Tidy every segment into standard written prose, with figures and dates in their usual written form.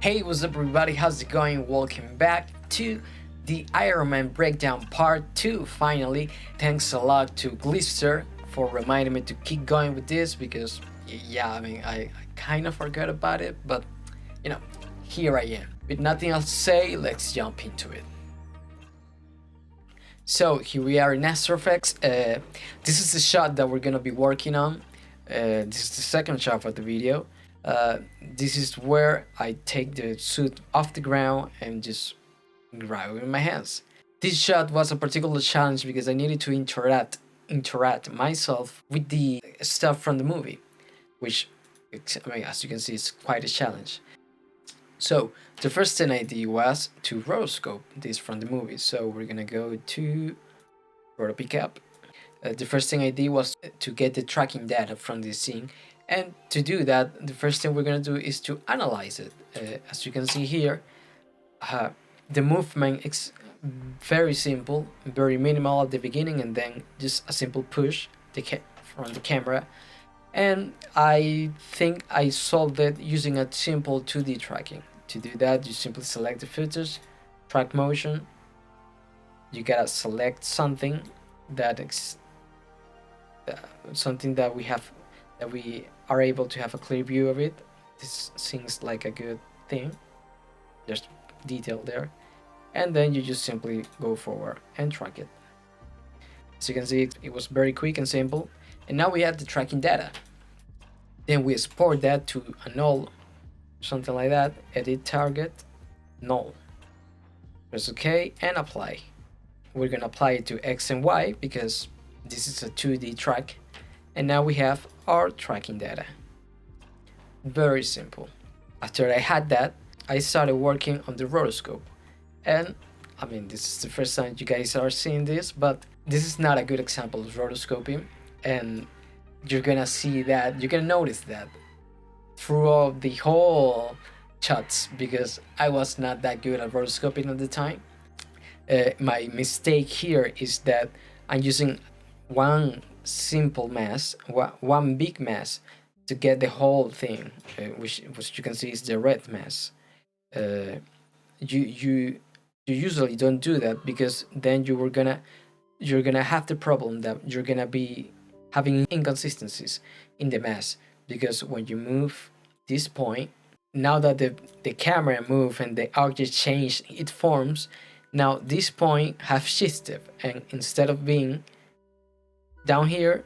Hey, what's up everybody, how's it going? Welcome back to the Iron Man breakdown part 2 finally. Thanks a lot to Glister for reminding me to keep going with this because I kind of forgot about it, but you know, here I am. With nothing else to say, let's jump into it. So here we are in After Effects. This is the shot that we're gonna be working on. This is the second shot of the video. This is where I take the suit off the ground and just grab it in my hands. This shot was a particular challenge because I needed to interact myself with the stuff from the movie, which, as you can see, is quite a challenge. So the first thing I did was to rotoscope this from the movie. So we're gonna go to roto pickup. The first thing I did was to get the tracking data from this scene, and to do that, the first thing we're gonna do is to analyze it. As you can see here, the movement is very simple, very minimal at the beginning, and then just a simple push from the camera. And I think I solved it using a simple 2D tracking. To do that, you simply select the filters, track motion. You gotta select something that is something that we are able to have a clear view of it. This seems like a good thing. There's detail there, and then you just simply go forward and track it. As you can see, it was very quick and simple. And now we have the tracking data. Then we export that to a null, something like that. Edit target, null. Press OK and apply. We're gonna apply it to X and Y because this is a 2D track. And now we have our tracking data. Very simple. After I had that, I started working on the rotoscope. And I mean, this is the first time you guys are seeing this, but this is not a good example of rotoscoping. And you're gonna see that, you're gonna notice that throughout the whole shots because I was not that good at rotoscoping at the time. My mistake here is that I'm using one simple mass, one big mass to get the whole thing, which you can see is the red mass. You usually don't do that because then you're gonna have the problem that you're gonna be having inconsistencies in the mass, because when you move this point, now that the camera move and the object change its forms, now this point have shifted, and instead of being down here,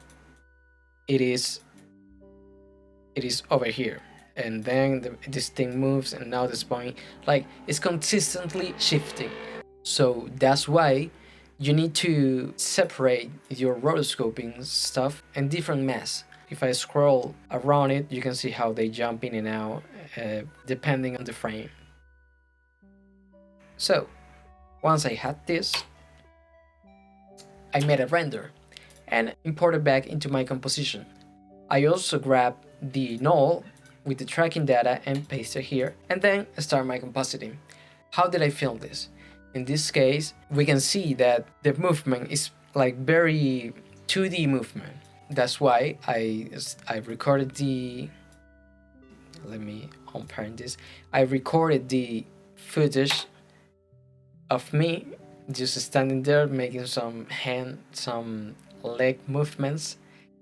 it is over here, and then this thing moves, and now this point like it's consistently shifting. So that's why you need to separate your rotoscoping stuff in different masks. If I scroll around it, you can see how they jump in and out depending on the frame. So once I had this, I made a render and imported back into my composition. I also grabbed the null with the tracking data and paste it here, and then start my compositing. How did I film this? In this case, we can see that the movement is like very 2D movement. That's why I recorded the, let me unparent this. I recorded the footage of me just standing there making some leg movements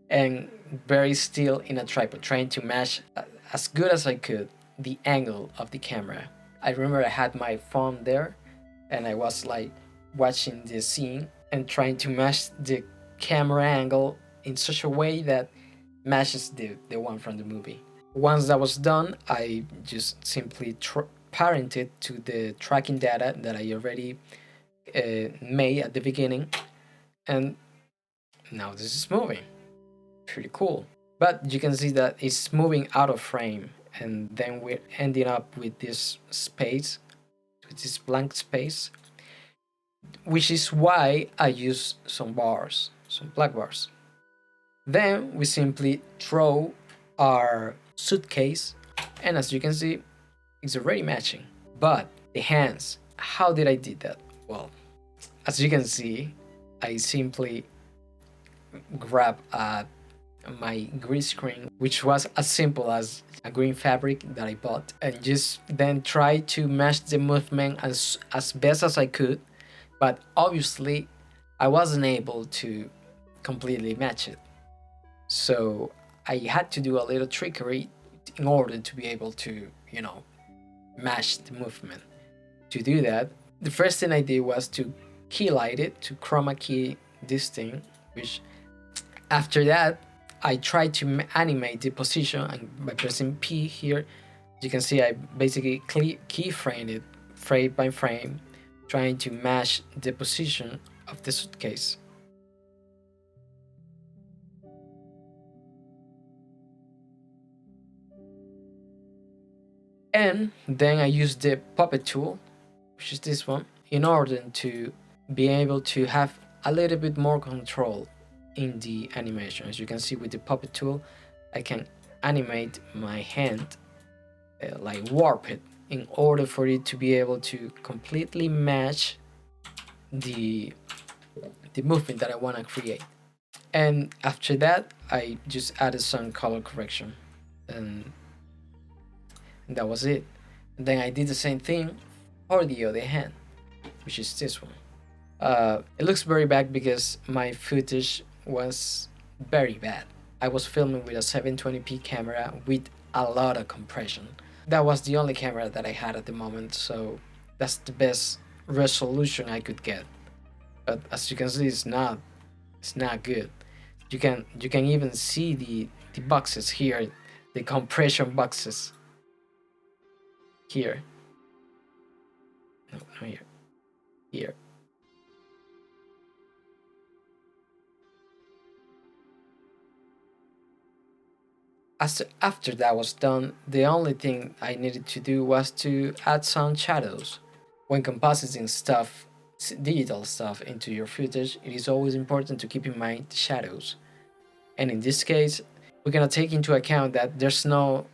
and very still in a tripod, trying to match as good as I could the angle of the camera. I remember I had my phone there and I was like watching the scene and trying to match the camera angle in such a way that matches the one from the movie. Once that was done, I just simply parented to the tracking data that I already made at the beginning, and now this is moving. Pretty cool. But you can see that it's moving out of frame, and then we're ending up with this space, with this blank space, which is why I use some bars, some black bars. Then we simply throw our suitcase, and as you can see, it's already matching. But the hands, how did I do that? Well, as you can see, I simply grab a my green screen, which was as simple as a green fabric that I bought, and just then try to match the movement as best as I could. But obviously, I wasn't able to completely match it. So I had to do a little trickery in order to be able to, match the movement. To do that, the first thing I did was to key light it, to chroma key this thing, which after that, I tried to animate the position, and by pressing P here, you can see I basically keyframe it frame by frame, trying to match the position of the suitcase. And then I used the puppet tool, which is this one, in order to be able to have a little bit more control in the animation. As you can see with the puppet tool, I can animate my hand, like warp it, in order for it to be able to completely match the movement that I want to create. And after that, I just added some color correction, and that was it. And then I did the same thing for the other hand, which is this one. It looks very bad because my footage was very bad. I was filming with a 720p camera with a lot of compression. That was the only camera that I had at the moment, so that's the best resolution I could get. But as you can see, it's not good. You can even see the boxes here, the compression boxes here. No, not here. Here. After that was done, the only thing I needed to do was to add some shadows. When compositing stuff, digital stuff into your footage, it is always important to keep in mind the shadows. And in this case, we're gonna take into account that there's not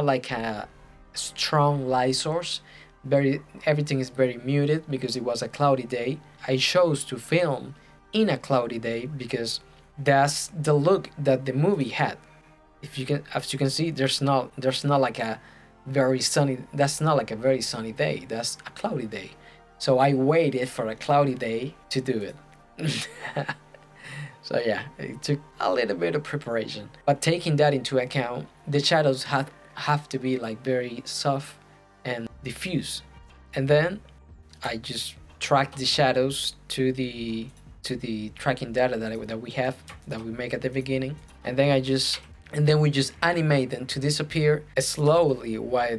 like a strong light source. Everything is very muted because it was a cloudy day. I chose to film in a cloudy day because that's the look that the movie had. As you can see, there's not like a very sunny. That's not like a very sunny day. That's a cloudy day. So I waited for a cloudy day to do it. So yeah, it took a little bit of preparation. But taking that into account, the shadows have to be like very soft and diffuse. And then I just track the shadows to the tracking data that we make at the beginning, and then we just animate them to disappear slowly while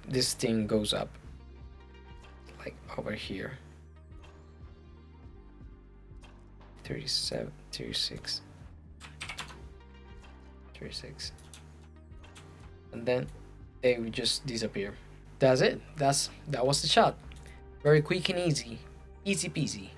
this thing goes up, like over here. 37, 36, 36, and then they would just disappear. That's it. That was the shot. Very quick and easy peasy.